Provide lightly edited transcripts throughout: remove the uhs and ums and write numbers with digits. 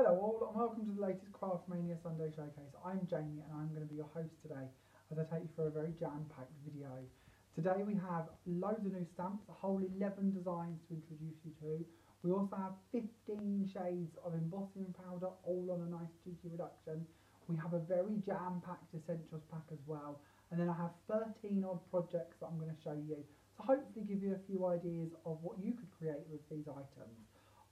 Hello all and welcome to the latest Craftmania Sunday Showcase. I'm Jamie and I'm going to be your host today as I take you through a very jam-packed video. Today we have loads of new stamps, a whole 11 designs to introduce you to. We also have 15 shades of embossing powder, all on a nice cheeky reduction. We have a very jam-packed essentials pack as well. And then I have 13 odd projects that I'm going to show you to hopefully give you a few ideas of what you could create with these items.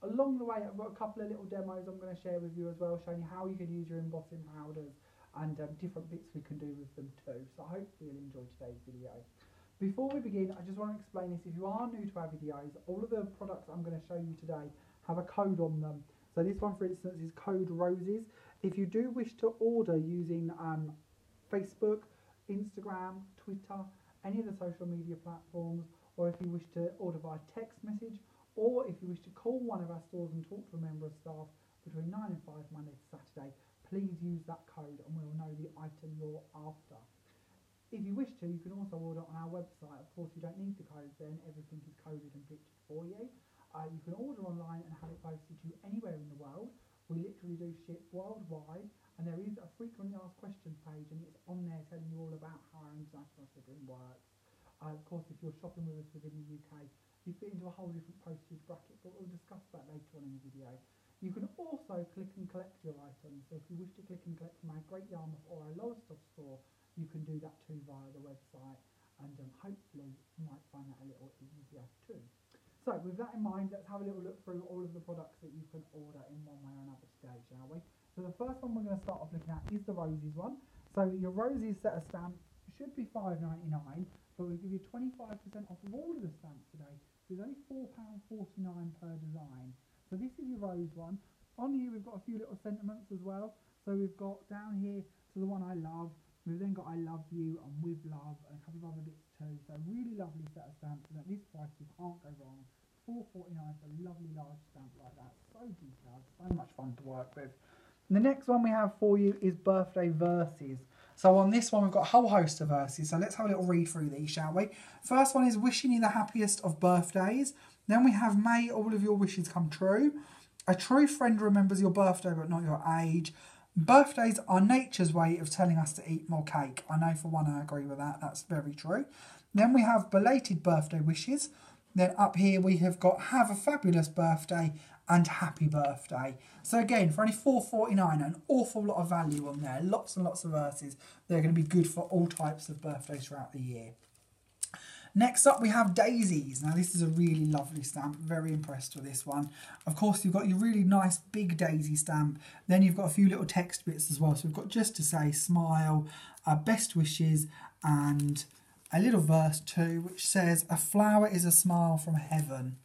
Along the way, I've got a couple of little demos I'm going to share with you as well, showing you how you can use your embossing powders and different bits we can do with them too. So hopefully you'll enjoy today's video. Before we begin, I just want to explain this. If you are new to our videos, all of the products I'm going to show you today have a code on them. So this one, for instance, is code ROSES. If you do wish to order using Facebook, Instagram, Twitter, any of the social media platforms, or if you wish to order via text message, or if you wish to call one of our stores and talk to a member of staff between 9 and 5 Monday to Saturday, please use that code and we'll know the item you're after. If you wish to, you can also order on our website. Of course, you don't need the codes then, everything is coded and pictured for you. You can order online and have it posted to you anywhere in the world. We literally do ship worldwide, and there is a frequently asked questions page, and it's on there telling you all about how our international shipping works. Of course, if you're shopping with us within the UK, you fit into a whole different postage bracket, but we'll discuss that later on in the video. You can also click and collect your items. So if you wish to click and collect from our Great Yarmouth or our Lowestoft store, you can do that too via the website, and hopefully you might find that a little easier too. So with that in mind, let's have a little look through all of the products that you can order in one way or another today, shall we? So the first one we're going to start off looking at is the Roses one. So your Roses set of stamp should be £5.99, but we'll give you 25% off of all of the stamps today. So it's only £4.49 per design. So this is your rose one. On here we've got a few little sentiments as well. So we've got down here to the one I love. We've then got I love you and with love and a couple of other bits too. So really lovely set of stamps, and at this price you can't go wrong. £4.49 for a lovely large stamp like that. So detailed, so much fun to work with. And the next one we have for you is birthday verses. So on this one, we've got a whole host of verses. So let's have a little read through these, shall we? First one is wishing you the happiest of birthdays. Then we have may all of your wishes come true. A true friend remembers your birthday but not your age. Birthdays are nature's way of telling us to eat more cake. I know for one I agree with that. That's very true. Then we have belated birthday wishes. Then up here we have got have a fabulous birthday and happy birthday. So again, for only £4.49, an awful lot of value on there. Lots and lots of verses. They're going to be good for all types of birthdays throughout the year. Next up we have daisies. Now this is a really lovely stamp. Very impressed with this one. Of course you've got your really nice big daisy stamp. Then you've got a few little text bits as well. So we've got just to say smile, best wishes, and a little verse too, which says a flower is a smile from heaven.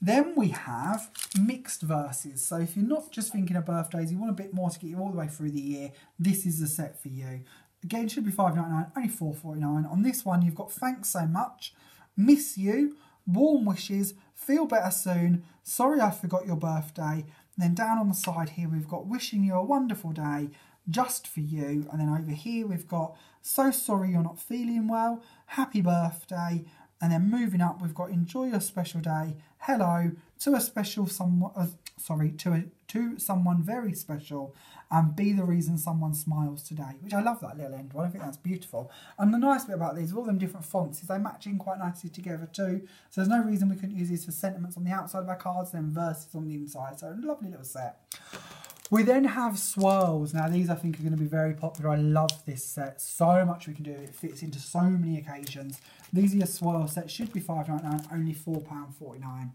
Then we have mixed verses. So if you're not just thinking of birthdays, you want a bit more to get you all the way through the year, this is the set for you. Again, it should be £5.99, only £4.49. On this one, you've got thanks so much, miss you, warm wishes, feel better soon, sorry I forgot your birthday. And then down on the side here, we've got wishing you a wonderful day, just for you. And then over here, we've got so sorry you're not feeling well, happy birthday. And then moving up, we've got enjoy your special day, hello, to a special someone, to someone very special, and be the reason someone smiles today. Which I love that little end one. I think that's beautiful. And the nice bit about these, all them different fonts, is they match in quite nicely together too. So there's no reason we couldn't use these for sentiments on the outside of our cards, then verses on the inside. So a lovely little set. We then have swirls. Now these I think are going to be very popular. I love this set. So much we can do. It fits into so many occasions. These are your swirl sets. Should be £5.99, only £4.49.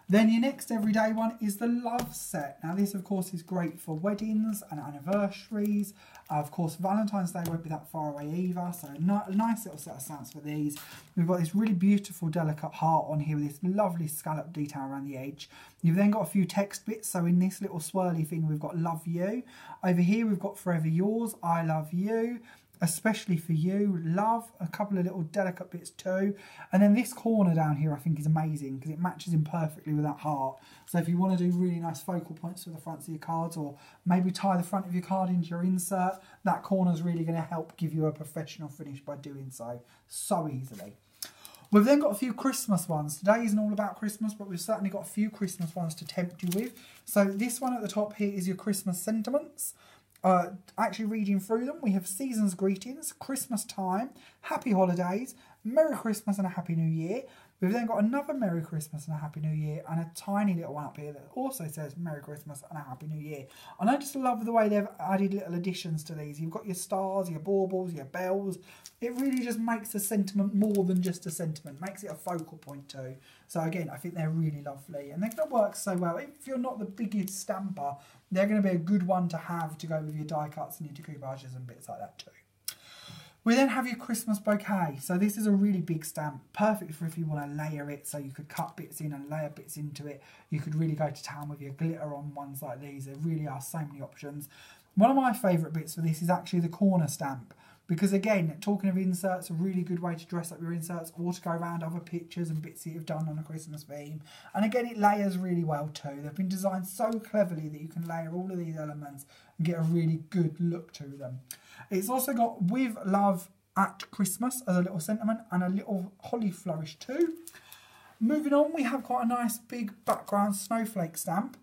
Then your next everyday one is the love set. Now this of course is great for weddings and anniversaries. Of course Valentine's Day won't be that far away either, so a nice little set of stamps for these. We've got this really beautiful delicate heart on here with this lovely scallop detail around the edge. You've then got a few text bits, so in this little swirly thing we've got love you. Over here we've got forever yours, I love you, especially for you, love, a couple of little delicate bits too. And then this corner down here I think is amazing because it matches in perfectly with that heart. So if you want to do really nice focal points for the fronts of your cards, or maybe tie the front of your card into your insert, that corner is really going to help give you a professional finish by doing so easily. We've then got a few Christmas ones. Today isn't all about Christmas, but we've certainly got a few Christmas ones to tempt you with. So this one at the top here is your Christmas sentiments. Actually reading through them, we have season's greetings, Christmas time, happy holidays, Merry Christmas and a Happy New Year. We've then got another Merry Christmas and a Happy New Year and a tiny little one up here that also says Merry Christmas and a Happy New Year. And I just love the way they've added little additions to these. You've got your stars, your baubles, your bells. It really just makes the sentiment more than just a sentiment, makes it a focal point too. So again, I think they're really lovely and they're going to work so well. If you're not the biggest stamper, they're going to be a good one to have to go with your die cuts and your decoupages and bits like that too. We then have your Christmas bouquet. So this is a really big stamp, perfect for if you want to layer it, so you could cut bits in and layer bits into it. You could really go to town with your glitter on ones like these. There really are so many options. One of my favourite bits for this is actually the corner stamp, because again, talking of inserts, a really good way to dress up your inserts or to go around other pictures and bits that you've done on a Christmas theme. And again, it layers really well too. They've been designed so cleverly that you can layer all of these elements and get a really good look to them. It's also got with love at Christmas as a little sentiment and a little holly flourish too. Moving on, we have quite a nice big background snowflake stamp.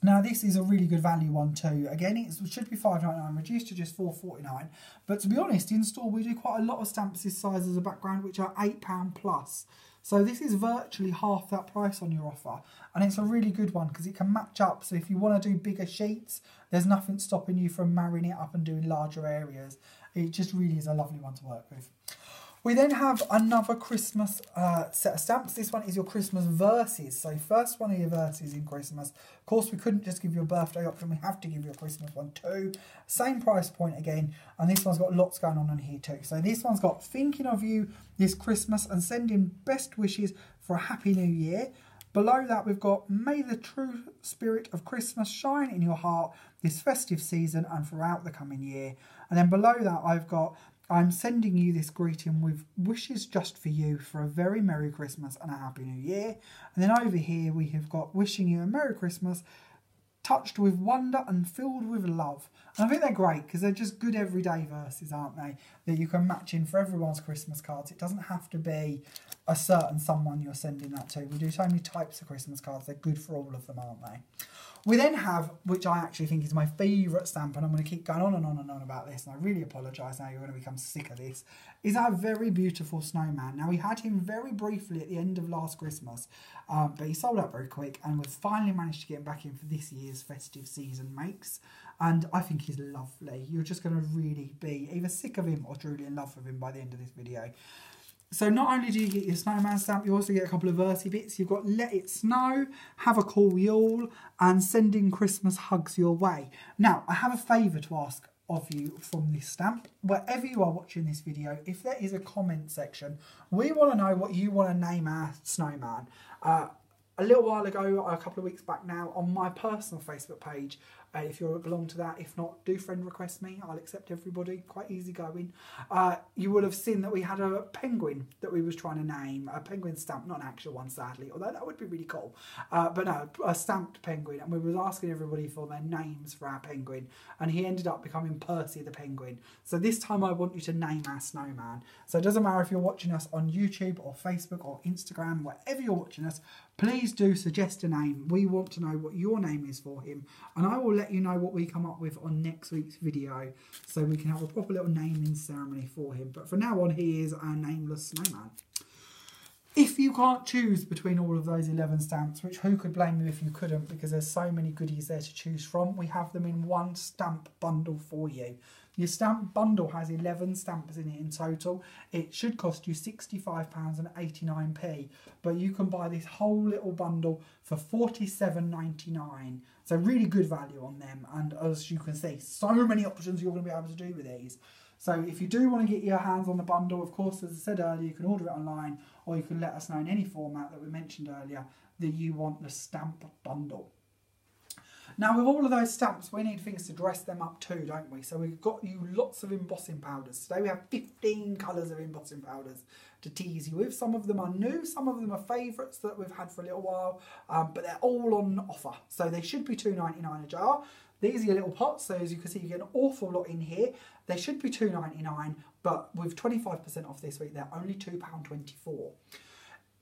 Now this is a really good value one too. Again, it should be $5.99, reduced to just $4.49. But to be honest, in store we do quite a lot of stamps this size as a background, which are £8 plus. So this is virtually half that price on your offer. And it's a really good one because it can match up. So if you want to do bigger sheets, there's nothing stopping you from marrying it up and doing larger areas. It just really is a lovely one to work with. We then have another Christmas set of stamps. This one is your Christmas verses. So first one of your verses in Christmas. Of course, we couldn't just give you a birthday option. We have to give you a Christmas one too. Same price point again. And this one's got lots going on here too. So this one's got thinking of you this Christmas and sending best wishes for a happy new year. Below that, we've got may the true spirit of Christmas shine in your heart this festive season and throughout the coming year. And then below that, I've got I'm sending you this greeting with wishes just for you for a very Merry Christmas and a Happy New Year. And then over here we have got wishing you a Merry Christmas, touched with wonder and filled with love. And I think they're great because they're just good everyday verses, aren't they? That you can match in for everyone's Christmas cards. It doesn't have to be a certain someone you're sending that to. We do so many types of Christmas cards. They're good for all of them, aren't they? We then have, which I actually think is my favourite stamp, and I'm going to keep going on and on and on about this, and I really apologise now, you're going to become sick of this, is our very beautiful snowman. Now, we had him very briefly at the end of last Christmas, but he sold out very quick, and we've finally managed to get him back in for this year's festive season makes, and I think he's lovely. You're just going to really be either sick of him or truly in love with him by the end of this video. So not only do you get your snowman stamp, you also get a couple of versy bits. You've got Let It Snow, Have a Cool Yule, and Sending Christmas Hugs Your Way. Now, I have a favour to ask of you from this stamp. Wherever you are watching this video, if there is a comment section, we want to know what you want to name our snowman. A little while ago, a couple of weeks back now, on my personal Facebook page, if you belong to that, if not, do friend request me. I'll accept everybody, quite easy going. You would have seen that we had a penguin that we was trying to name, a penguin stamp, not an actual one sadly, although that would be really cool. But no, a stamped penguin, and we was asking everybody for their names for our penguin, and he ended up becoming Percy the penguin. So this time I want you to name our snowman. So it doesn't matter if you're watching us on YouTube or Facebook or Instagram, wherever you're watching us, please do suggest a name. We want to know what your name is for him, and I will let you know what we come up with on next week's video so we can have a proper little naming ceremony for him. But for now on, he is our nameless snowman. If you can't choose between all of those 11 stamps, which who could blame you if you couldn't, because there's so many goodies there to choose from, we have them in one stamp bundle for you. Your stamp bundle has 11 stamps in it in total. It should cost you £65.89, but you can buy this whole little bundle for £47.99. So really good value on them, and as you can see, so many options you're going to be able to do with these. So if you do want to get your hands on the bundle, of course, as I said earlier, you can order it online, or you can let us know in any format that we mentioned earlier that you want the stamp bundle. Now with all of those stamps, we need things to dress them up too, don't we? So we've got you lots of embossing powders. Today we have 15 colours of embossing powders to tease you with. Some of them are new, some of them are favourites that we've had for a little while, but they're all on offer. So they should be $2.99 a jar. These are your little pots, so as you can see you get an awful lot in here. They should be $2.99, but with 25% off this week they're only £2.24.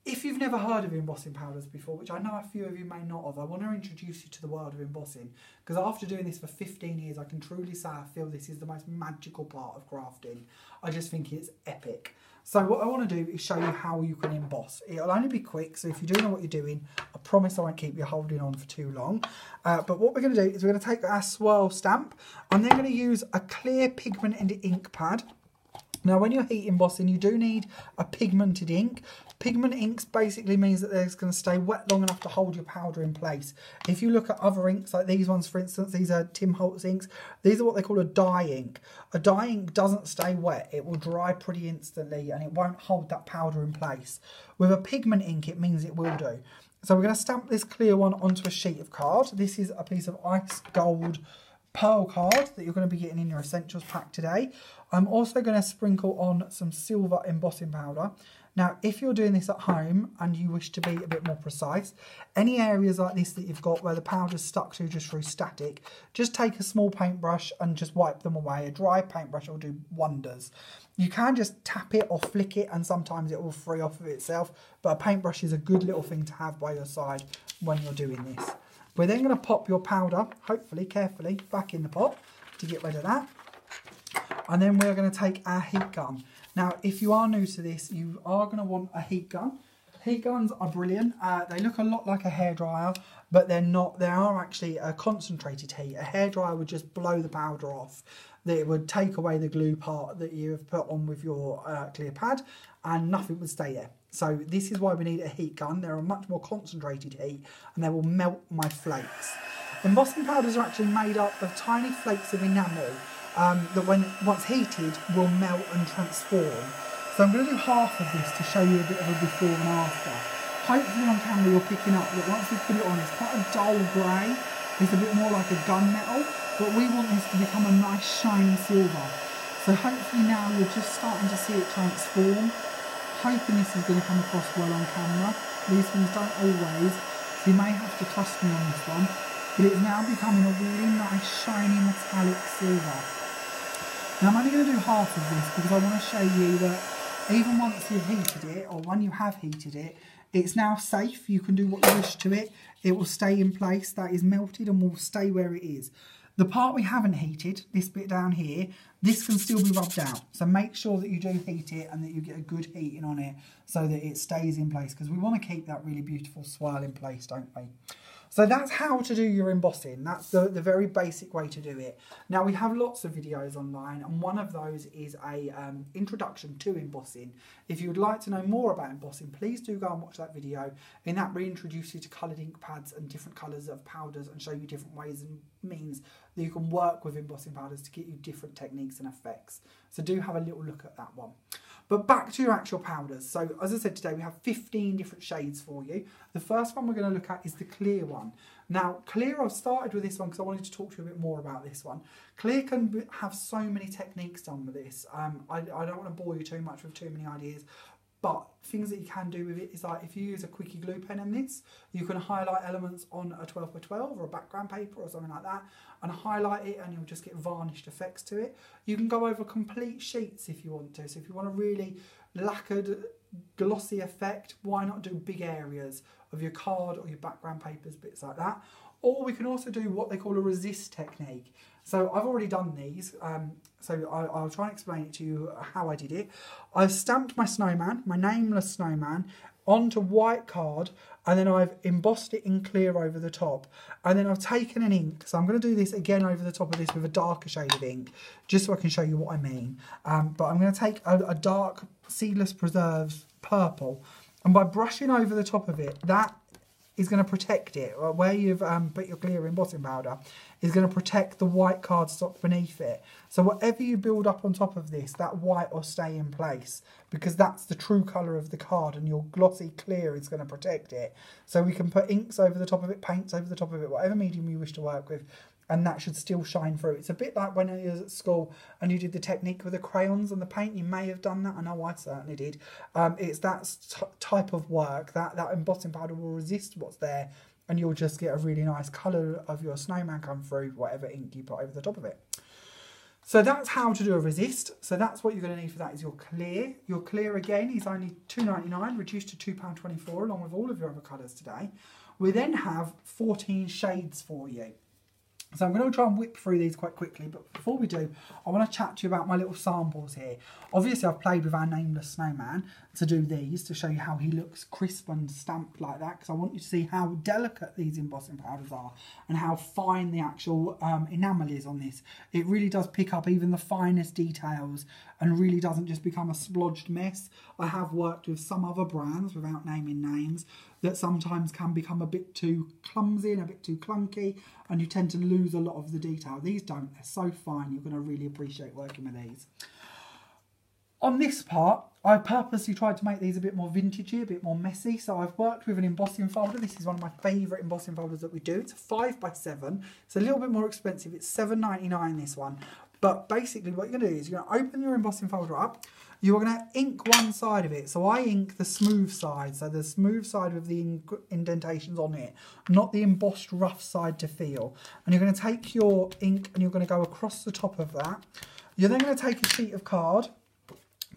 If you've never heard of embossing powders before, which I know a few of you may not have, I want to introduce you to the world of embossing, because after doing this for 15 years I can truly say I feel this is the most magical part of crafting. I just think it's epic. So what I want to do is show you how you can emboss. It'll only be quick, so if you do know what you're doing, I promise I won't keep you holding on for too long. But what we're going to do is we're going to take our swirl stamp. I'm then going to use a clear pigment and ink pad. Now when you're heat embossing you do need a pigmented ink. Pigment inks basically means that they're going to stay wet long enough to hold your powder in place. If you look at other inks like these ones for instance, these are Tim Holtz inks, these are what they call a dye ink. A dye ink doesn't stay wet, it will dry pretty instantly and it won't hold that powder in place. With a pigment ink it means it will do. So we're going to stamp this clear one onto a sheet of card. This is a piece of ice gold pearl card that you're going to be getting in your essentials pack today. I'm also going to sprinkle on some silver embossing powder. Now if you're doing this at home and you wish to be a bit more precise, any areas like this that you've got where the powder's stuck to just through static, just take a small paintbrush and just wipe them away. A dry paintbrush will do wonders. You can just tap it or flick it and sometimes it will free off of itself, but a paintbrush is a good little thing to have by your side when you're doing this. We're then going to pop your powder, hopefully, carefully, back in the pot to get rid of that. And then we're going to take our heat gun. Now, if you are new to this, you are going to want a heat gun. Heat guns are brilliant. They look a lot like a hairdryer, but they're not. They are actually a concentrated heat. A hairdryer would just blow the powder off. It would take away the glue part that you have put on with your clear pad and nothing would stay there. So this is why we need a heat gun. They're a much more concentrated heat and they will melt my flakes. Embossing powders are actually made up of tiny flakes of enamel that once heated will melt and transform. So I'm going to do half of this to show you a bit of a before and after. Hopefully on camera you're picking up that once we put it on it's quite a dull grey. It's a bit more like a gunmetal, but we want this to become a nice shiny silver. So hopefully now you're just starting to see it transform. Hoping this is going to come across well on camera. These things don't always, so you may have to trust me on this one. But it's now becoming a really nice shiny metallic silver. Now I'm only going to do half of this because I want to show you that even once you've heated it, or when you have heated it, it's now safe. You can do what you wish to it. It will stay in place. That is melted and will stay where it is. The part we haven't heated, this bit down here, this can still be rubbed out. So make sure that you do heat it and that you get a good heating on it so that it stays in place, because we want to keep that really beautiful swirl in place, don't we? So that's how to do your embossing. That's the very basic way to do it. Now we have lots of videos online and one of those is a introduction to embossing. If you would like to know more about embossing, please do go and watch that video. In that we introduce you to coloured ink pads and different colours of powders and show you different ways and means that you can work with embossing powders to get you different techniques and effects. So do have a little look at that one. But back to your actual powders. So as I said today, we have 15 different shades for you. The first one we're going to look at is the clear one. Now clear, I've started with this one because I wanted to talk to you a bit more about this one. Clear can have so many techniques done with this. I don't want to bore you too much with too many ideas. But things that you can do with it is like if you use a quickie glue pen in this, you can highlight elements on a 12x12 or a background paper or something like that and highlight it and you'll just get varnished effects to it. You can go over complete sheets if you want to. So if you want a really lacquered, glossy effect, why not do big areas of your card or your background papers, bits like that. Or we can also do what they call a resist technique. So I've already done these, so I'll try and explain it to you how I did it. I've stamped my snowman, my nameless snowman, onto white card, and then I've embossed it in clear over the top. And then I've taken an ink, so I'm going to do this again over the top of this with a darker shade of ink, just so I can show you what I mean. But I'm going to take a dark Seedless Preserves purple, and by brushing over the top of it, that is going to protect it, or where you've put your clear embossing powder is going to protect the white cardstock beneath it. So whatever you build up on top of this, that white will stay in place, because that's the true colour of the card, and your glossy clear is going to protect it. So we can put inks over the top of it, paints over the top of it, whatever medium you wish to work with, and that should still shine through. It's a bit like when I was at school and you did the technique with the crayons and the paint. You may have done that. I know I certainly did. It's that type of work. That embossing powder will resist what's there, and you'll just get a really nice colour of your snowman come through, whatever ink you put over the top of it. So that's how to do a resist. So that's what you're going to need for that, is your clear. Your clear, again, is only £2.99, reduced to £2.24, along with all of your other colours today. We then have 14 shades for you. So I'm going to try and whip through these quite quickly, but before we do, I want to chat to you about my little samples here. Obviously, I've played with our nameless snowman to do these, to show you how he looks crisp and stamped like that, because I want you to see how delicate these embossing powders are and how fine the actual enamel is on this. It really does pick up even the finest details and really doesn't just become a splodged mess. I have worked with some other brands, without naming names, that sometimes can become a bit too clumsy and a bit too clunky, and you tend to lose a lot of the detail. These don't, they're so fine, you're going to really appreciate working with these. On this part, I purposely tried to make these a bit more vintagey, a bit more messy, so I've worked with an embossing folder. This is one of my favourite embossing folders that we do. It's a 5x7, it's a little bit more expensive, it's £7.99 this one. But basically what you're going to do is you're going to open your embossing folder up. You're going to ink one side of it. So I ink the smooth side, so the smooth side with the indentations on it, not the embossed rough side to feel. And you're going to take your ink and you're going to go across the top of that. You're then going to take a sheet of card,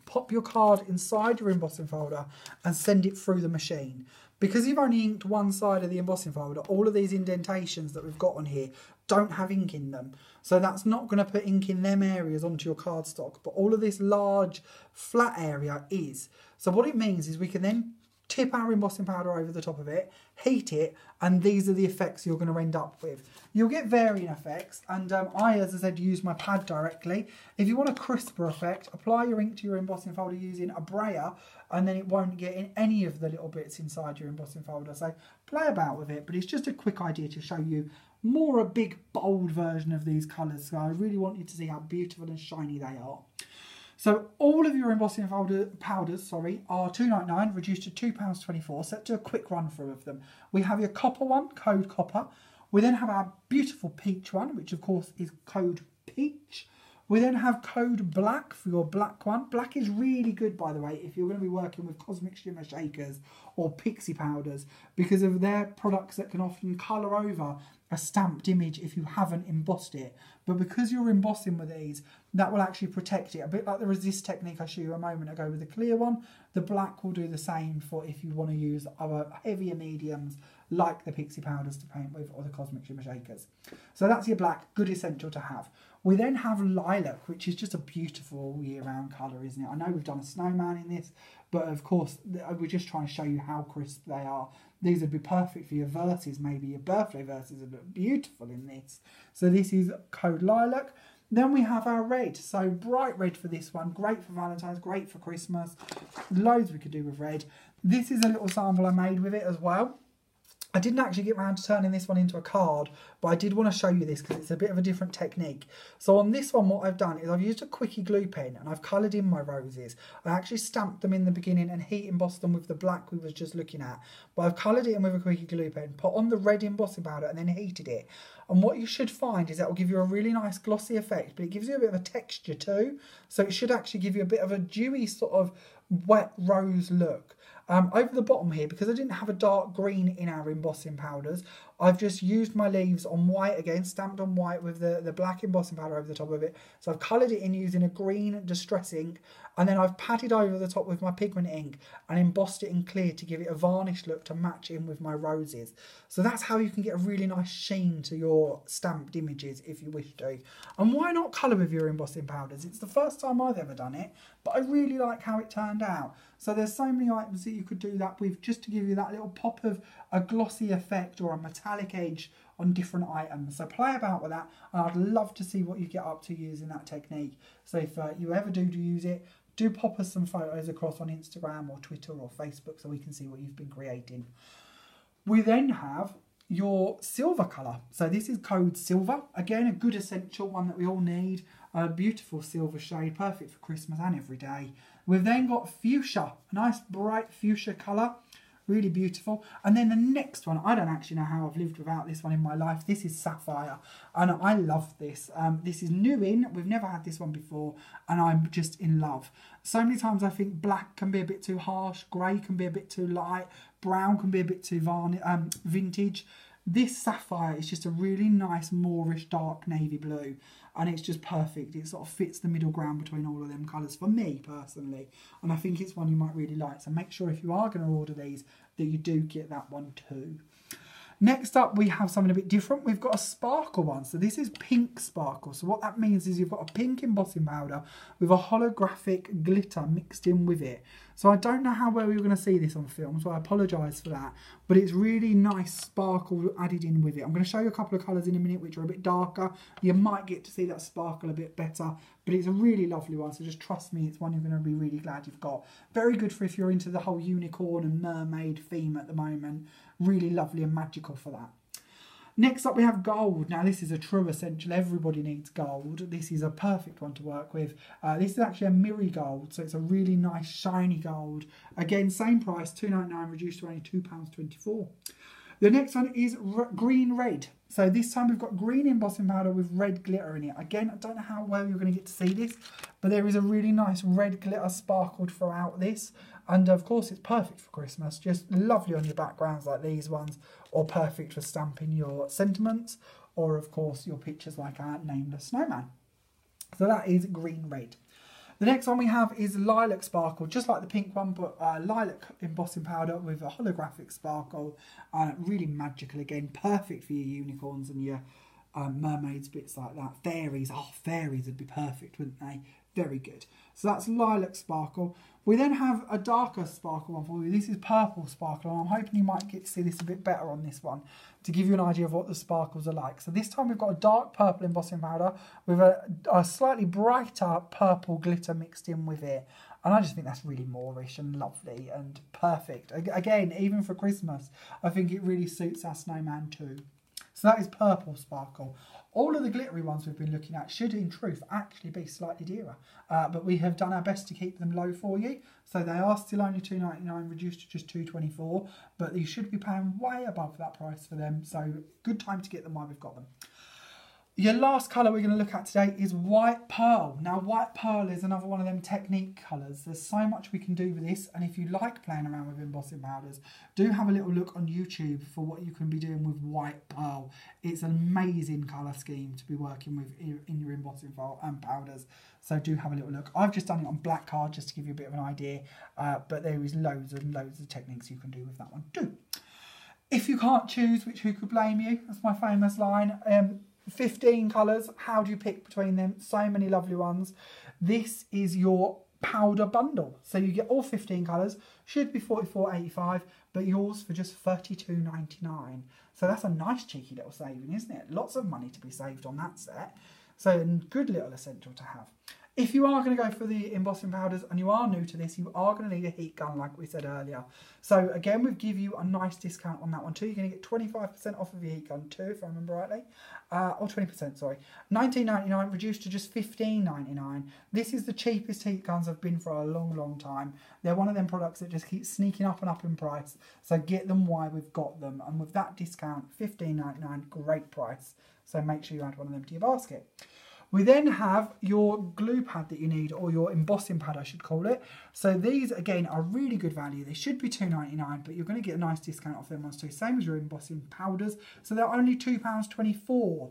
pop your card inside your embossing folder and send it through the machine. Because you've only inked one side of the embossing folder, all of these indentations that we've got on here don't have ink in them. So that's not going to put ink in them areas onto your cardstock, but all of this large flat area is. So what it means is we can then tip our embossing powder over the top of it, heat it, and these are the effects you're going to end up with. You'll get varying effects, and I, as I said, use my pad directly. If you want a crisper effect, apply your ink to your embossing folder using a brayer, and then it won't get in any of the little bits inside your embossing folder. So play about with it, but it's just a quick idea to show you more a big, bold version of these colours. So I really want you to see how beautiful and shiny they are. So all of your embossing powders are £2.99, reduced to £2.24. So let's do a quick run through of them. We have your copper one, code copper. We then have our beautiful peach one, which of course is code peach. We then have code black for your black one. Black is really good, by the way, if you're going to be working with Cosmic Shimmer Shakers or Pixie powders, because of their products that can often colour over a stamped image if you haven't embossed it. But because you're embossing with these, that will actually protect it. A bit like the resist technique I showed you a moment ago with the clear one, the black will do the same for if you want to use other heavier mediums like the Pixie powders to paint with or the Cosmic Shimmer Shakers. So that's your black, good essential to have. We then have lilac, which is just a beautiful year-round colour, isn't it? I know we've done a snowman in this, but of course we're just trying to show you how crisp they are. These would be perfect for your verses, maybe your birthday verses would look beautiful in this. So this is code lilac. Then we have our red, so bright red for this one, great for Valentine's, great for Christmas, loads we could do with red. This is a little sample I made with it as well. I didn't actually get around to turning this one into a card, but I did want to show you this because it's a bit of a different technique. So on this one, what I've done is I've used a quickie glue pen and I've coloured in my roses. I actually stamped them in the beginning and heat embossed them with the black we was just looking at. But I've coloured it in with a quickie glue pen, put on the red embossing powder and then heated it. And what you should find is that will give you a really nice glossy effect, but it gives you a bit of a texture too. So it should actually give you a bit of a dewy sort of wet rose look. Over the bottom here, because I didn't have a dark green in our embossing powders, I've just used my leaves on white again, stamped on white with the black embossing powder over the top of it. So I've coloured it in using a green distress ink, and then I've patted over the top with my pigment ink and embossed it in clear to give it a varnished look to match in with my roses. So that's how you can get a really nice sheen to your stamped images if you wish to. And why not colour with your embossing powders? It's the first time I've ever done it, but I really like how it turned out. So there's so many items that you could do that with just to give you that little pop of a glossy effect or a metallic edge on different items. So play about with that, and I'd love to see what you get up to using that technique. So if you ever do use it, do pop us some photos across on Instagram or Twitter or Facebook so we can see what you've been creating. We then have your silver colour. So this is code silver. Again, a good essential one that we all need. A beautiful silver shade, perfect for Christmas and every day. We've then got fuchsia, a nice bright fuchsia colour. Really beautiful. And then the next one, I don't actually know how I've lived without this one in my life. This is sapphire. And I love this. This is new in. We've never had this one before. And I'm just in love. So many times I think black can be a bit too harsh. Grey can be a bit too light. Brown can be a bit too vintage. This sapphire is just a really nice Moorish dark navy blue. And it's just perfect. It sort of fits the middle ground between all of them colours for me personally. And I think it's one you might really like. So make sure if you are going to order these that you do get that one too. Next up, we have something a bit different. We've got a sparkle one. So this is pink sparkle. So what that means is you've got a pink embossing powder with a holographic glitter mixed in with it. So I don't know how well you're going to see this on film, so I apologise for that. But it's really nice sparkle added in with it. I'm going to show you a couple of colours in a minute which are a bit darker. You might get to see that sparkle a bit better, but it's a really lovely one. So just trust me, it's one you're going to be really glad you've got. Very good for if you're into the whole unicorn and mermaid theme at the moment. Really lovely and magical for that. Next up we have gold. Now this is a true essential. Everybody needs gold. This is a perfect one to work with. This is actually a mirror gold, so it's a really nice shiny gold. Again, same price, £2.99 reduced to only £2.24. The next one is green red. So this time we've got green embossing powder with red glitter in it. Again, I don't know how well you're going to get to see this, but there is a really nice red glitter sparkled throughout this. And of course it's perfect for Christmas, just lovely on your backgrounds like these ones, or perfect for stamping your sentiments, or of course your pictures like our nameless snowman. So that is green red. The next one we have is lilac sparkle, just like the pink one, but lilac embossing powder with a holographic sparkle, really magical again, perfect for your unicorns and your mermaids, bits like that. Fairies, oh fairies would be perfect, wouldn't they? Very good. So that's lilac sparkle. We then have a darker sparkle one for you. This is purple sparkle, and I'm hoping you might get to see this a bit better on this one to give you an idea of what the sparkles are like. So this time we've got a dark purple embossing powder with a slightly brighter purple glitter mixed in with it. And I just think that's really Moorish and lovely and perfect. Again, even for Christmas, I think it really suits our snowman too. So that is purple sparkle. All of the glittery ones we've been looking at should in truth actually be slightly dearer. But we have done our best to keep them low for you. So they are still only £2.99 reduced to just £2.24. But you should be paying way above that price for them. So good time to get them while we've got them. Your last colour we're going to look at today is white pearl. Now white pearl is another one of them technique colours. There's so much we can do with this, and if you like playing around with embossing powders, do have a little look on YouTube for what you can be doing with white pearl. It's an amazing colour scheme to be working with in your embossing powders, so do have a little look. I've just done it on black card just to give you a bit of an idea, but there is loads and loads of techniques you can do with that one too. If you can't choose, which who could blame you? That's my famous line. 15 colours, how do you pick between them? So many lovely ones. This is your powder bundle. So you get all 15 colours, should be $44.85, but yours for just $32.99. So that's a nice cheeky little saving, isn't it? Lots of money to be saved on that set. So good little essential to have. If you are going to go for the embossing powders and you are new to this, you are going to need a heat gun like we said earlier. So again, we've give you a nice discount on that one too. You're going to get 25% off of your heat gun too, if I remember rightly. Or 20%, sorry. $19.99 reduced to just $15.99. This is the cheapest heat guns I've been for a long, long time. They're one of them products that just keep sneaking up and up in price. So get them while we've got them. And with that discount, $15.99, great price. So make sure you add one of them to your basket. We then have your glue pad that you need, or your embossing pad I should call it. So these again are really good value. They should be $2.99, but you're going to get a nice discount off them ones too. Same as your embossing powders. So they're only £2.24.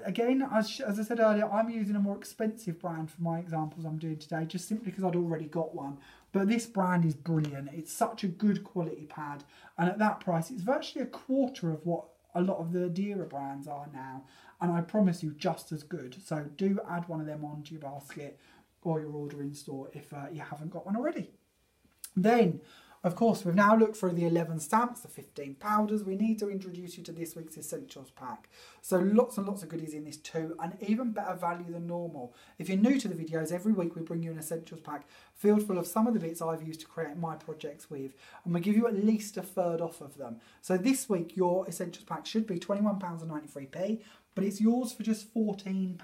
Again, as I said earlier, I'm using a more expensive brand for my examples I'm doing today, just simply because I'd already got one. But this brand is brilliant. It's such a good quality pad. And at that price, it's virtually a quarter of what a lot of the dearer brands are now. And I promise you, just as good. So do add one of them onto your basket or your order in store if you haven't got one already. Then Of course, we've now looked through the 11 stamps, the 15 powders. We need to introduce you to this week's Essentials pack. So lots and lots of goodies in this too, and even better value than normal. If you're new to the videos, every week we bring you an Essentials pack filled full of some of the bits I've used to create my projects with, and we give you at least a third off of them. So this week, your Essentials pack should be £21.93p, but it's yours for just £14.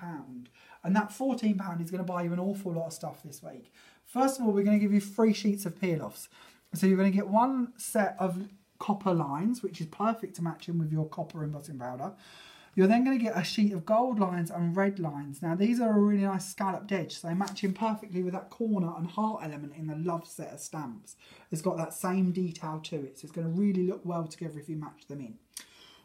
And that £14 is going to buy you an awful lot of stuff this week. First of all, we're going to give you 3 sheets of peel-offs. So you're going to get 1 set of copper lines, which is perfect to match in with your copper embossing powder. You're then going to get a sheet of gold lines and red lines. Now these are a really nice scalloped edge, so they match in perfectly with that corner and heart element in the love set of stamps. It's got that same detail to it, so it's going to really look well together if you match them in.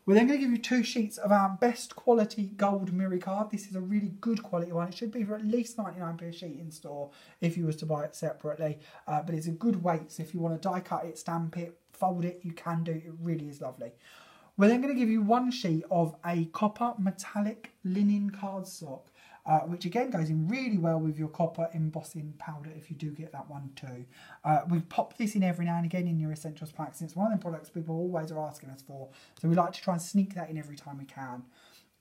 We're then going to give you 2 sheets of our best quality gold mirror card. This is a really good quality one. It should be for at least 99p a sheet in store if you was to buy it separately. But it's a good weight, so if you want to die cut it, stamp it, fold it, you can do. It really is lovely. We're then going to give you 1 sheet of a copper metallic linen cardstock, which again goes in really well with your copper embossing powder if you do get that one too. We pop this in every now and again in your Essentials packs, and it's one of them products people always are asking us for, so we like to try and sneak that in every time we can.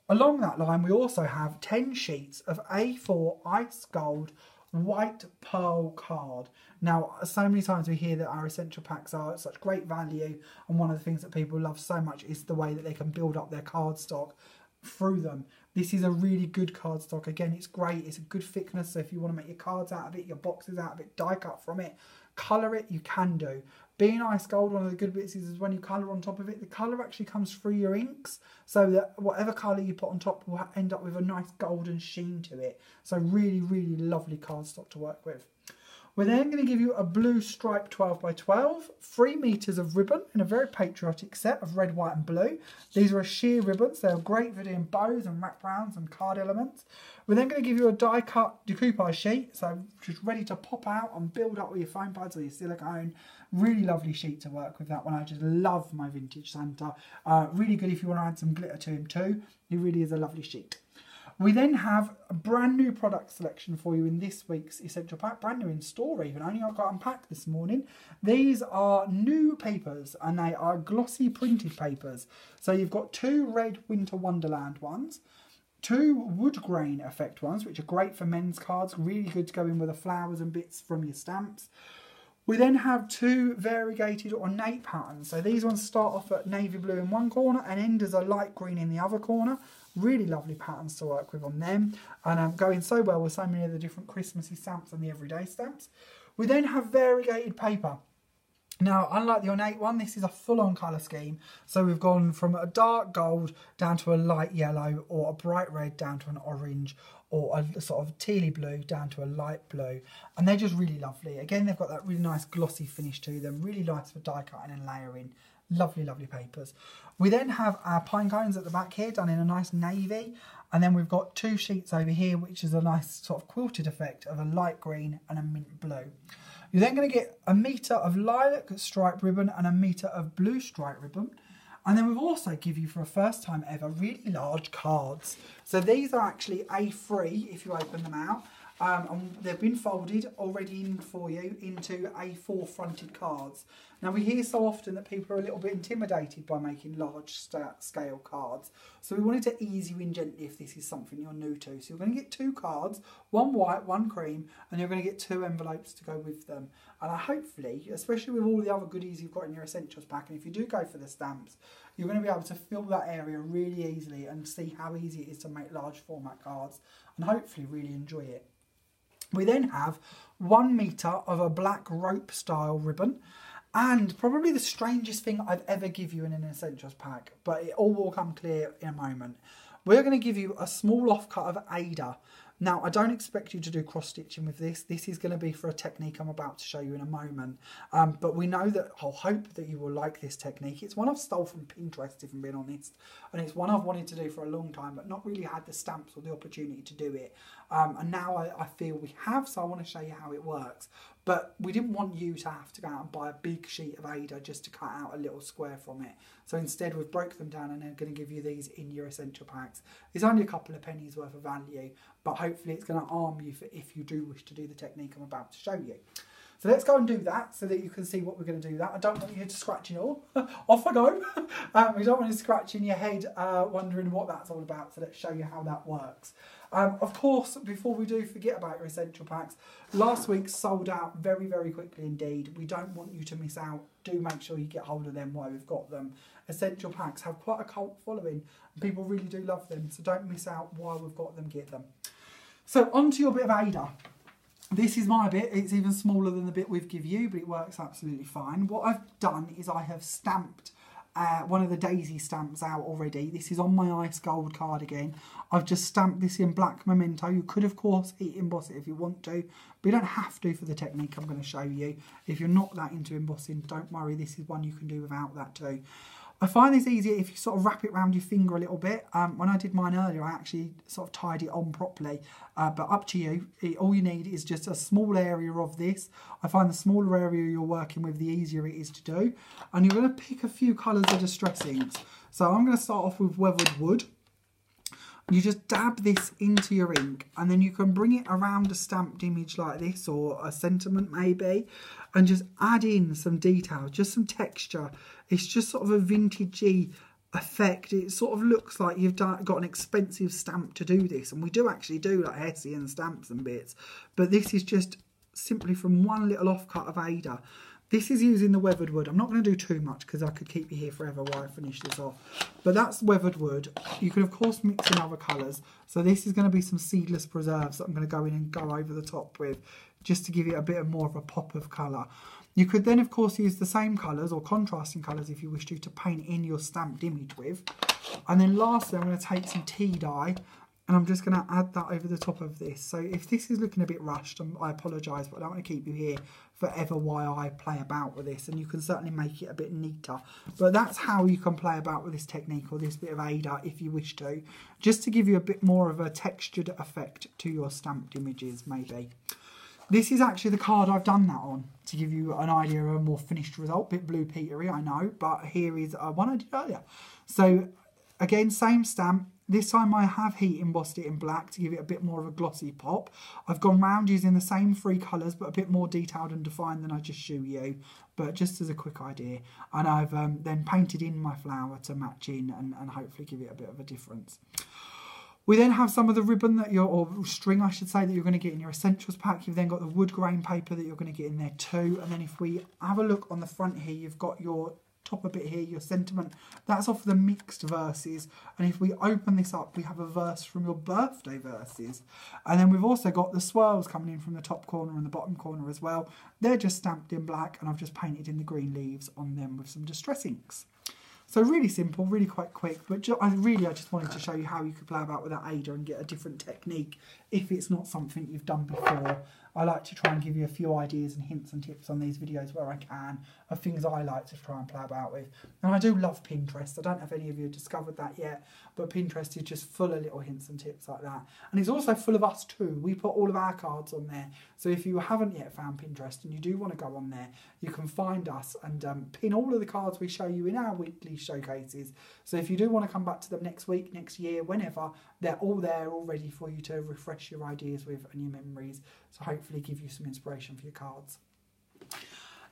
Along that line, we also have 10 sheets of A4 ice gold white pearl card. Now, so many times we hear that our essential packs are such great value, and one of the things that people love so much is the way that they can build up their card stock through them. This is a really good cardstock. Again, it's great. It's a good thickness, so if you want to make your cards out of it, your boxes out of it, die cut from it, colour it, you can do. Being ice gold, one of the good bits is when you colour on top of it, the colour actually comes through your inks, so that whatever colour you put on top will end up with a nice golden sheen to it. So really, really lovely cardstock to work with. We're then going to give you a blue stripe 12x12, 3 metres of ribbon in a very patriotic set of red, white and blue. These are a sheer ribbons. They're great for doing bows and wraparounds and card elements. We're then going to give you a die cut decoupage sheet, so just ready to pop out and build up with your foam pads or your silicone. Really lovely sheet to work with, that one. I just love my vintage Santa. Really good if you want to add some glitter to him too. It really is a lovely sheet. We then have a brand new product selection for you in this week's Essential Pack, brand new in store even, only I got unpacked this morning. These are new papers, and they are glossy printed papers. So you've got 2 red Winter Wonderland ones, 2 wood grain effect ones, which are great for men's cards, really good to go in with the flowers and bits from your stamps. We then have 2 variegated ornate patterns. So these ones start off at navy blue in one corner and end as a light green in the other corner. Really lovely patterns to work with on them, and going so well with so many of the different Christmassy stamps and the everyday stamps. We then have variegated paper. Now, unlike the ornate one, this is a full-on colour scheme. So we've gone from a dark gold down to a light yellow, or a bright red down to an orange, or a sort of tealy blue down to a light blue. And they're just really lovely. Again, they've got that really nice glossy finish to them. Really nice for die cutting and layering. Lovely, lovely papers. We then have our pine cones at the back here, done in a nice navy. And then we've got 2 sheets over here, which is a nice sort of quilted effect of a light green and a mint blue. You're then going to get a metre of lilac stripe ribbon and a metre of blue stripe ribbon. And then we've also give you, for a first time ever, really large cards. So these are actually A3 if you open them out. And they've been folded already in for you into A4 fronted cards. Now, we hear so often that people are a little bit intimidated by making large scale cards. So we wanted to ease you in gently if this is something you're new to. So you're going to get 2 cards, 1 white, 1 cream, and you're going to get 2 envelopes to go with them. And hopefully, especially with all the other goodies you've got in your essentials pack, and if you do go for the stamps, you're going to be able to fill that area really easily and see how easy it is to make large format cards, and hopefully really enjoy it. We then have 1 metre of a black rope style ribbon, and probably the strangest thing I've ever give you in an essentials pack, but it all will come clear in a moment. We're going to give you a small offcut of Ada. Now, I don't expect you to do cross stitching with this. This is going to be for a technique I'm about to show you in a moment. But we know that, I'll hope that you will like this technique. It's one I've stole from Pinterest, if I'm being honest. And it's one I've wanted to do for a long time, but not really had the stamps or the opportunity to do it. And now I feel we have, so I want to show you how it works. But we didn't want you to have to go out and buy a big sheet of Ada just to cut out a little square from it. So instead we've broke them down and are going to give you these in your essential packs. It's only a couple of pennies worth of value, but hopefully it's going to arm you for if you do wish to do the technique I'm about to show you. So let's go and do that so that you can see what we're going to do that. I don't want you to scratch it all. Off I go. We don't want you scratching your head wondering what that's all about, so let's show you how that works. Of course, before we do forget about your essential packs, last week sold out very, very quickly indeed. We don't want you to miss out. Do make sure you get hold of them while we've got them. Essential packs have quite a cult following and people really do love them, so don't miss out while we've got them, get them. So onto your bit of Ada. This is my bit. It's even smaller than the bit we've given you, but it works absolutely fine. What I've done is I have stamped one of the daisy stamps out already. This is on my ice gold card again. I've just stamped this in black memento. You could of course heat emboss it if you want to, but you don't have to for the technique I'm going to show you. If you're not that into embossing, don't worry, this is one you can do without that too. I find this easier if you sort of wrap it around your finger a little bit. When I did mine earlier, I actually sort of tied it on properly, but up to you. All you need is just a small area of this. I find the smaller area you're working with, the easier it is to do. And you're going to pick a few colours of distress inks. So I'm going to start off with weathered wood. You just dab this into your ink and then you can bring it around a stamped image like this, or a sentiment maybe, and just add in some detail, just some texture. It's just sort of a vintagey effect. It sort of looks like you've got an expensive stamp to do this, and we do actually do like Hessian stamps and bits, but this is just simply from one little offcut of Ada. This is using the weathered wood. I'm not going to do too much because I could keep you here forever while I finish this off. But that's weathered wood. You can of course mix in other colours. So this is going to be some seedless preserves that I'm going to go in and go over the top with, just to give it a bit more of a pop of colour. You could then of course use the same colours or contrasting colours if you wish to paint in your stamped image with. And then lastly I'm going to take some tea dye and I'm just going to add that over the top of this. So if this is looking a bit rushed, I apologise, but I don't want to keep you here forever while I play about with this, and you can certainly make it a bit neater. But that's how you can play about with this technique or this bit of Ada if you wish to, just to give you a bit more of a textured effect to your stamped images maybe. This is actually the card I've done that on, to give you an idea of a more finished result. Bit blue petery, I know, but here is one I did earlier. So again, same stamp. This time I have heat embossed it in black to give it a bit more of a glossy pop. I've gone round using the same three colours but a bit more detailed and defined than I just showed you, but just as a quick idea. And I've then painted in my flower to match in and hopefully give it a bit of a difference. We then have some of the ribbon that or string I should say, that you're going to get in your essentials pack. You've then got the wood grain paper that you're going to get in there too. And then if we have a look on the front here, you've got your top a bit here, your sentiment. That's off the mixed verses. And if we open this up, we have a verse from your birthday verses. And then we've also got the swirls coming in from the top corner and the bottom corner as well. They're just stamped in black and I've just painted in the green leaves on them with some distress inks. So really simple, really quite quick, but I just wanted to show you how you could play about with that Ada and get a different technique if it's not something you've done before. I like to try and give you a few ideas and hints and tips on these videos where I can, of things I like to try and play about with. And I do love Pinterest. I don't know if any of you have discovered that yet, but Pinterest is just full of little hints and tips like that. And it's also full of us too. We put all of our cards on there. So if you haven't yet found Pinterest and you do want to go on there, you can find us and pin all of the cards we show you in our weekly showcases. So if you do want to come back to them next week, next year, whenever, they're all there, all ready for you to refresh your ideas with and your memories. So hopefully give you some inspiration for your cards.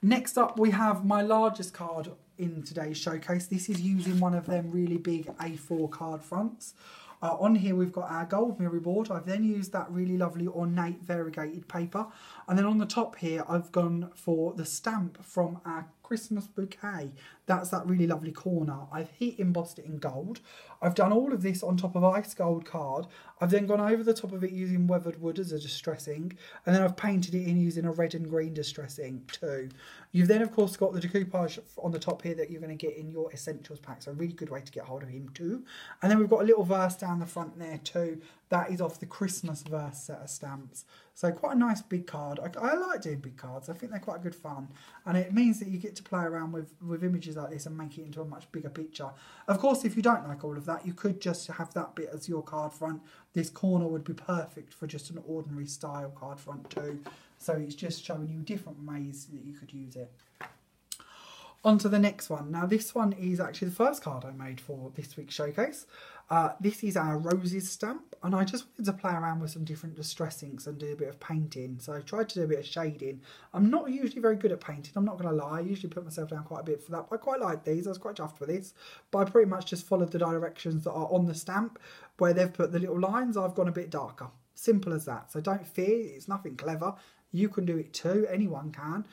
Next up, we have my largest card in today's showcase. This is using one of them really big A4 card fronts. On here we've got our gold mirror board. I've then used that really lovely ornate variegated paper. And then on the top here I've gone for the stamp from our Christmas bouquet. That's that really lovely corner. I've heat embossed it in gold. I've done all of this on top of ice gold card. I've then gone over the top of it using weathered wood as a distress ink, and then I've painted it in using a red and green distress ink too. You've then of course got the decoupage on the top here that you're going to get in your essentials pack, so a really good way to get hold of him too. And then we've got a little verse down the front there too. That is off the Christmas verse set of stamps. So quite a nice big card. I like doing big cards. I think they're quite good fun. And it means that you get to play around with images like this and make it into a much bigger picture. Of course, if you don't like all of that, you could just have that bit as your card front. This corner would be perfect for just an ordinary style card front too. So it's just showing you different ways that you could use it. On to the next one. Now this one is actually the first card I made for this week's showcase. This is our Roses stamp, and I just wanted to play around with some different distress inks and do a bit of painting. So I tried to do a bit of shading. I'm not usually very good at painting, I'm not going to lie. I usually put myself down quite a bit for that. But I quite like these, I was quite chuffed with this. But I pretty much just followed the directions that are on the stamp. Where they've put the little lines, I've gone a bit darker. Simple as that. So don't fear, it's nothing clever. You can do it too, anyone can,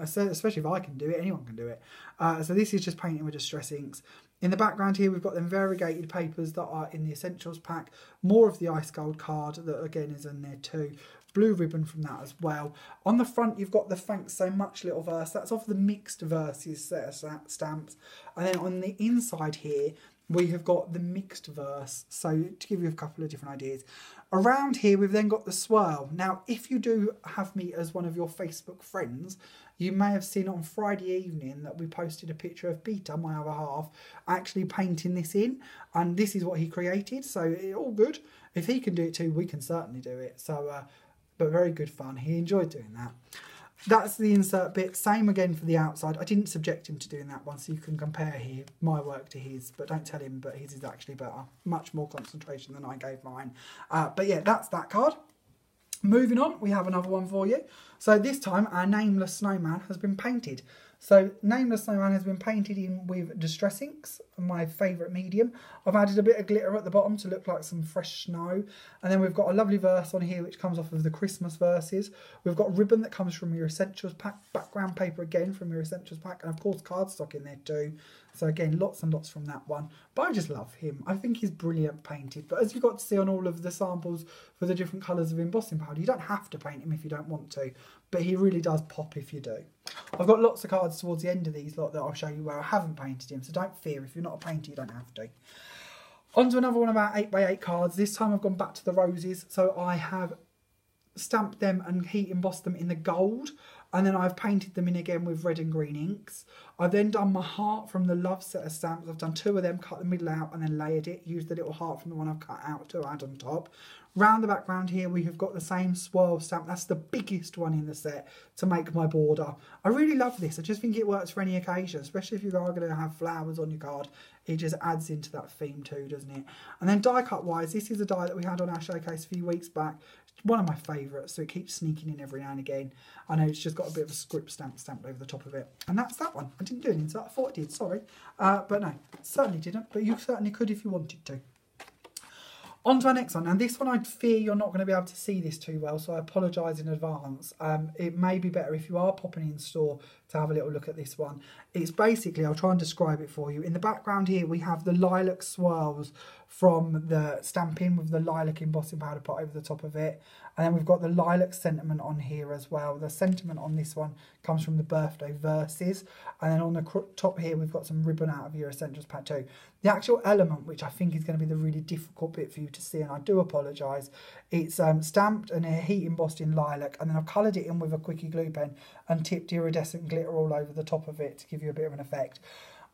especially if I can do it, anyone can do it. So this is just painting with distress inks. In the background here, we've got them variegated papers that are in the Essentials pack. More of the Ice Gold card that again is in there too. Blue ribbon from that as well. On the front, you've got the Thanks So Much little verse. That's off the Mixed Verses set of stamps. And then on the inside here, we have got the Mixed Verse. So to give you a couple of different ideas. Around here, we've then got the swirl. Now, if you do have me as one of your Facebook friends, you may have seen on Friday evening that we posted a picture of Peter, my other half, actually painting this in. And this is what he created. So all good. If he can do it too, we can certainly do it. So, but very good fun. He enjoyed doing that. That's the insert bit. Same again for the outside. I didn't subject him to doing that one, so you can compare here my work to his, but don't tell him, but his is actually better. Much more concentration than I gave mine. But yeah, that's that card. Moving on, we have another one for you. So this time, our Nameless Snowman has been painted. So Nameless Snowman has been painted in with distress inks, my favourite medium. I've added a bit of glitter at the bottom to look like some fresh snow. And then we've got a lovely verse on here which comes off of the Christmas verses. We've got ribbon that comes from your Essentials pack, background paper again from your Essentials pack, and of course cardstock in there too. So again, lots and lots from that one. But I just love him. I think he's brilliant painted. But as you got to see on all of the samples for the different colours of embossing powder, you don't have to paint him if you don't want to. But he really does pop if you do. I've got lots of cards towards the end of these lot that I'll show you where I haven't painted him. So don't fear, if you're not a painter, you don't have to. On to another one of our 8x8 cards. This time I've gone back to the roses. So I have stamped them and heat embossed them in the gold. And then I've painted them in again with red and green inks. I've then done my heart from the love set of stamps. I've done 2 of them, cut the middle out and then layered it. Used the little heart from the one I've cut out to add on top. Round the background here, we have got the same swirl stamp. That's the biggest one in the set to make my border. I really love this. I just think it works for any occasion, especially if you are going to have flowers on your card. It just adds into that theme too, doesn't it? And then die cut wise, this is a die that we had on our showcase a few weeks back. One of my favourites, so it keeps sneaking in every now and again. I know it's just got a bit of a script stamp stamped over the top of it. And that's that one. I didn't do an insert, I thought I did, sorry. But no, certainly didn't. But you certainly could if you wanted to. On to our next one. Now this one I fear you're not going to be able to see this too well, so I apologise in advance. It may be better if you are popping in store to have a little look at this one. It's basically, I'll try and describe it for you. In the background here we have the lilac swirls from the stamping with the lilac embossing powder put over the top of it. And then we've got the lilac sentiment on here as well. The sentiment on this one comes from the birthday verses. And then on the top here, we've got some ribbon out of your Essentials pack too. The actual element, which I think is going to be the really difficult bit for you to see, and I do apologise, it's stamped and heat embossed in lilac. And then I've coloured it in with a quickie glue pen and tipped iridescent glitter all over the top of it to give you a bit of an effect.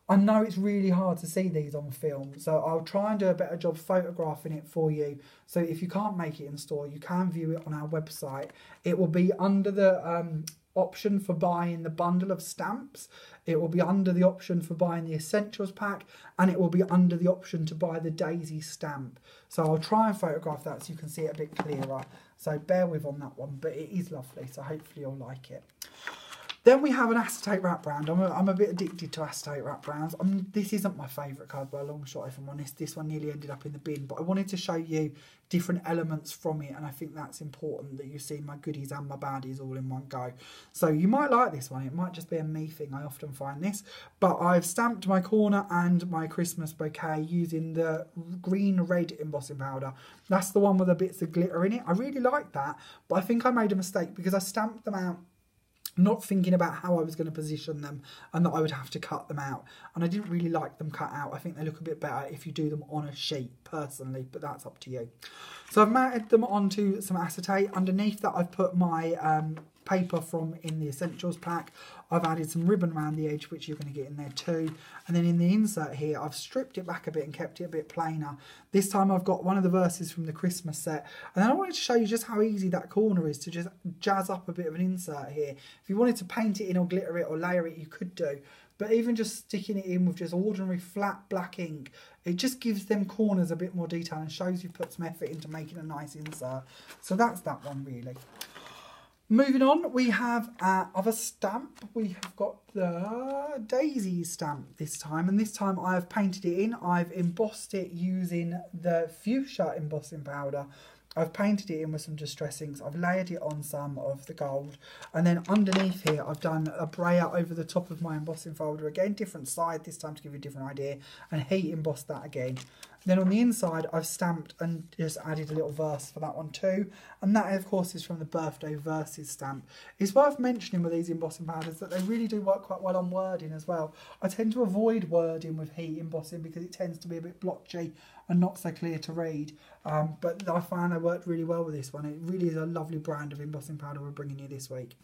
I know it's really hard to see these on film, so I'll try and do a better job photographing it for you. So if you can't make it in store, you can view it on our website. It will be under the option for buying the bundle of stamps. It will be under the option for buying the Essentials pack, and it will be under the option to buy the Daisy stamp. So I'll try and photograph that so you can see it a bit clearer. So bear with on that one, but it is lovely, so hopefully you'll like it. Then we have an acetate wraparound. I'm a bit addicted to acetate wraparounds. This isn't my favourite card by a long shot, if I'm honest. This one nearly ended up in the bin, but I wanted to show you different elements from it, and I think that's important that you see my goodies and my baddies all in one go. So you might like this one. It might just be a me thing. I often find this. But I've stamped my corner and my Christmas bouquet using the green-red embossing powder. That's the one with the bits of glitter in it. I really like that, but I think I made a mistake because I stamped them out not thinking about how I was going to position them and that I would have to cut them out. And I didn't really like them cut out. I think they look a bit better if you do them on a sheet, personally, but that's up to you. So I've mounted them onto some acetate. Underneath that I've put my paper from in the Essentials pack. I've added some ribbon around the edge, which you're going to get in there too. And then in the insert here, I've stripped it back a bit and kept it a bit plainer. This time I've got one of the verses from the Christmas set. And then I wanted to show you just how easy that corner is to just jazz up a bit of an insert here. If you wanted to paint it in or glitter it or layer it, you could do. but even just sticking it in with just ordinary flat black ink, it just gives them corners a bit more detail and shows you've put some effort into making a nice insert. So that's that one really. Moving on, we have our other stamp. We have got the Daisy stamp this time, and this time I have painted it in. I've embossed it using the fuchsia embossing powder. I've painted it in with some distress inks. I've layered it on some of the gold, and then underneath here I've done a brayer over the top of my embossing folder again, different side this time to give you a different idea, and heat embossed that again. Then on the inside I've stamped and just added a little verse for that one too, and that of course is from the birthday verses stamp. It's worth mentioning with these embossing powders that they really do work quite well on wording as well. I tend to avoid wording with heat embossing because it tends to be a bit blotchy and not so clear to read, but I found they worked really well with this one. It really is a lovely brand of embossing powder we're bringing you this week.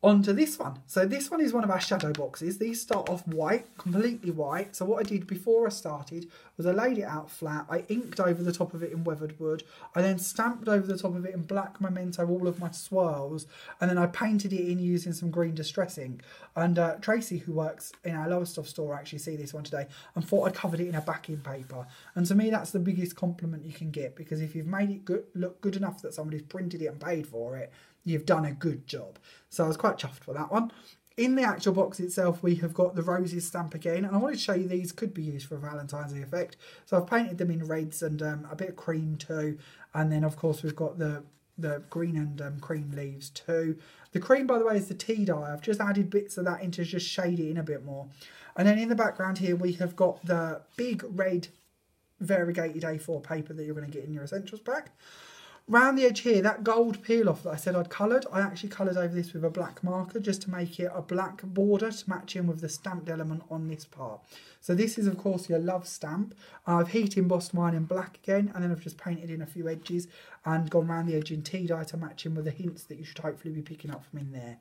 On to this one. So this one is one of our shadow boxes. These start off white, completely white. So what I did before I started was I laid it out flat. I inked over the top of it in weathered wood. I then stamped over the top of it in black memento all of my swirls. And then I painted it in using some green distress ink. And Tracy, who works in our Lowestoft store, actually see this one today and thought I covered it in a backing paper. And to me, that's the biggest compliment you can get, because if you've made it look good enough that somebody's printed it and paid for it, you've done a good job. So I was quite chuffed for that one. In the actual box itself, we have got the roses stamp again, and I wanted to show you these could be used for a Valentine's Day effect. So I've painted them in reds and a bit of cream too, and then of course we've got the green and cream leaves too. The cream, by the way, is the tea dye. I've just added bits of that in to just shade it in a bit more. And then in the background here we have got the big red variegated A4 paper that you're going to get in your essentials pack. Round the edge here, that gold peel off that I said I'd coloured, I actually coloured over this with a black marker just to make it a black border to match in with the stamped element on this part. So this is of course your love stamp. I've heat embossed mine in black again, and then I've just painted in a few edges and gone round the edge in tea dye to match in with the hints that you should hopefully be picking up from in there.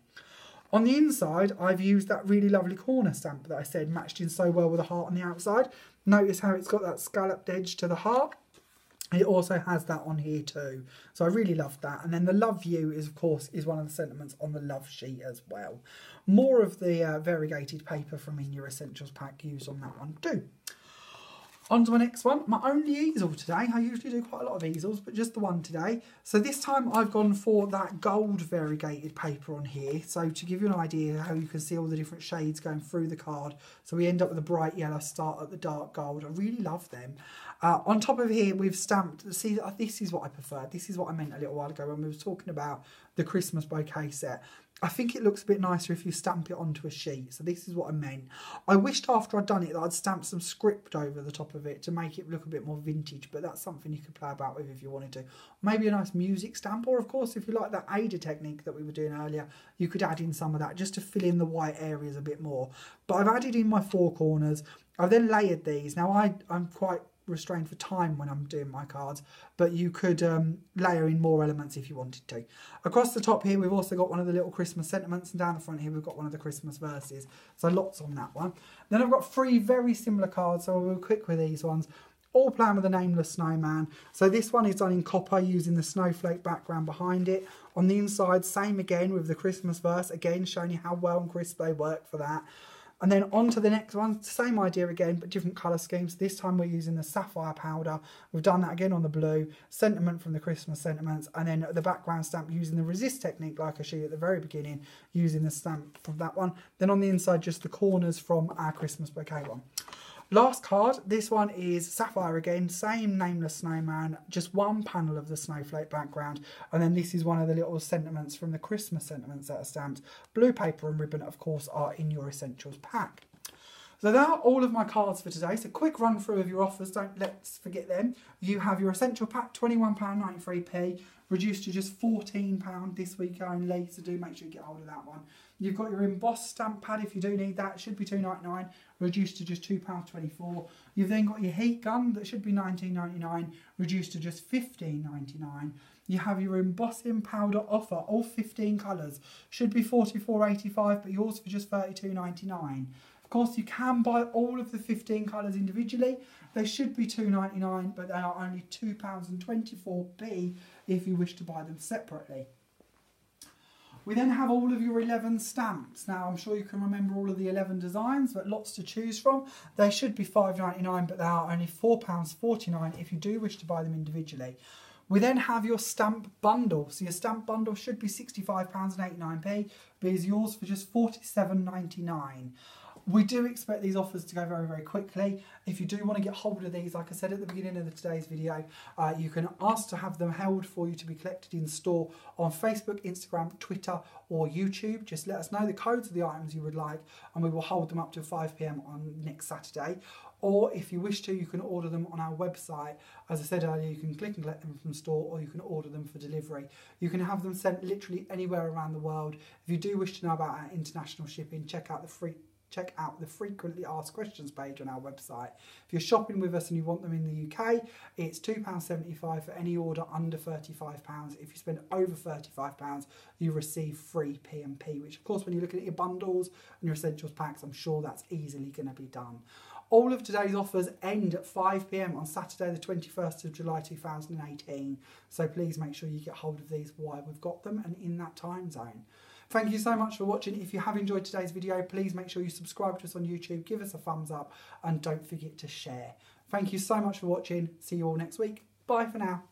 On the inside, I've used that really lovely corner stamp that I said matched in so well with a heart on the outside. Notice how it's got that scalloped edge to the heart. It also has that on here too. So I really loved that. And then the love you is, of course, is one of the sentiments on the love sheet as well. More of the variegated paper from in your essentials pack used on that one too. On to my next one, my only easel today. I usually do quite a lot of easels, but just the one today. So this time I've gone for that gold variegated paper on here. So to give you an idea how you can see all the different shades going through the card. So we end up with a bright yellow, start at the dark gold. I really love them. On top of here, we've stamped, see, this is what I prefer. This is what I meant a little while ago when we were talking about the Christmas bouquet set. I think it looks a bit nicer if you stamp it onto a sheet. So this is what I meant. I wished after I'd done it that I'd stamped some script over the top of it to make it look a bit more vintage, but that's something you could play about with if you wanted to. Maybe a nice music stamp, or of course if you like that Ada technique that we were doing earlier, you could add in some of that just to fill in the white areas a bit more. But I've added in my four corners. I've then layered these. Now I'm quite restrained for time when I'm doing my cards, but you could layer in more elements if you wanted to. Across the top here we've also got one of the little Christmas sentiments, and down the front here we've got one of the Christmas verses, so lots on that one. Then I've got three very similar cards, so we'll be quick with these ones, all playing with a nameless snowman. So this one is done in copper using the snowflake background behind it. On the inside, same again with the Christmas verse, again showing you how well and crisp they work for that. And then on to the next one, same idea again, but different colour schemes. This time we're using the sapphire powder. We've done that again on the blue, sentiment from the Christmas sentiments, and then the background stamp using the resist technique like I showed you at the very beginning, using the stamp from that one. Then on the inside, just the corners from our Christmas bouquet one. Last card, this one is sapphire again, same nameless snowman, just one panel of the snowflake background, and then this is one of the little sentiments from the Christmas sentiments that are stamped. Blue paper and ribbon, of course, are in your essentials pack. So that are all of my cards for today. So quick run through of your offers, let's forget them. You have your essential pack, £21.93p, reduced to just £14 this week only, so do make sure you get hold of that one. You've got your embossed stamp pad if you do need that, it should be £2.99, reduced to just £2.24. You've then got your heat gun that should be £19.99, reduced to just £15.99. You have your embossing powder offer, all 15 colours, should be £44.85, but yours for just £32.99. Of course, you can buy all of the 15 colours individually. They should be £2.99, but they are only £2.24p if you wish to buy them separately. We then have all of your 11 stamps. Now, I'm sure you can remember all of the 11 designs, but lots to choose from. They should be £5.99, but they are only £4.49 if you do wish to buy them individually. We then have your stamp bundle. So your stamp bundle should be £65.89, but is yours for just £47.99. We do expect these offers to go very, very quickly. If you do want to get hold of these, like I said at the beginning of today's video, you can ask to have them held for you to be collected in store on Facebook, Instagram, Twitter or YouTube. Just let us know the codes of the items you would like and we will hold them up till 5 p.m. on next Saturday. Or if you wish to, you can order them on our website. As I said earlier, you can click and collect them from store or you can order them for delivery. You can have them sent literally anywhere around the world. If you do wish to know about our international shipping, check out the frequently asked questions page on our website. If you're shopping with us and you want them in the UK, it's £2.75 for any order under £35. If you spend over £35, you receive free P&P, which of course when you're looking at your bundles and your essentials packs, I'm sure that's easily going to be done. All of today's offers end at 5 p.m. on Saturday the 21st of July 2018, so please make sure you get hold of these while we've got them and in that time zone. Thank you so much for watching. If you have enjoyed today's video, please make sure you subscribe to us on YouTube, give us a thumbs up and don't forget to share. Thank you so much for watching. See you all next week. Bye for now.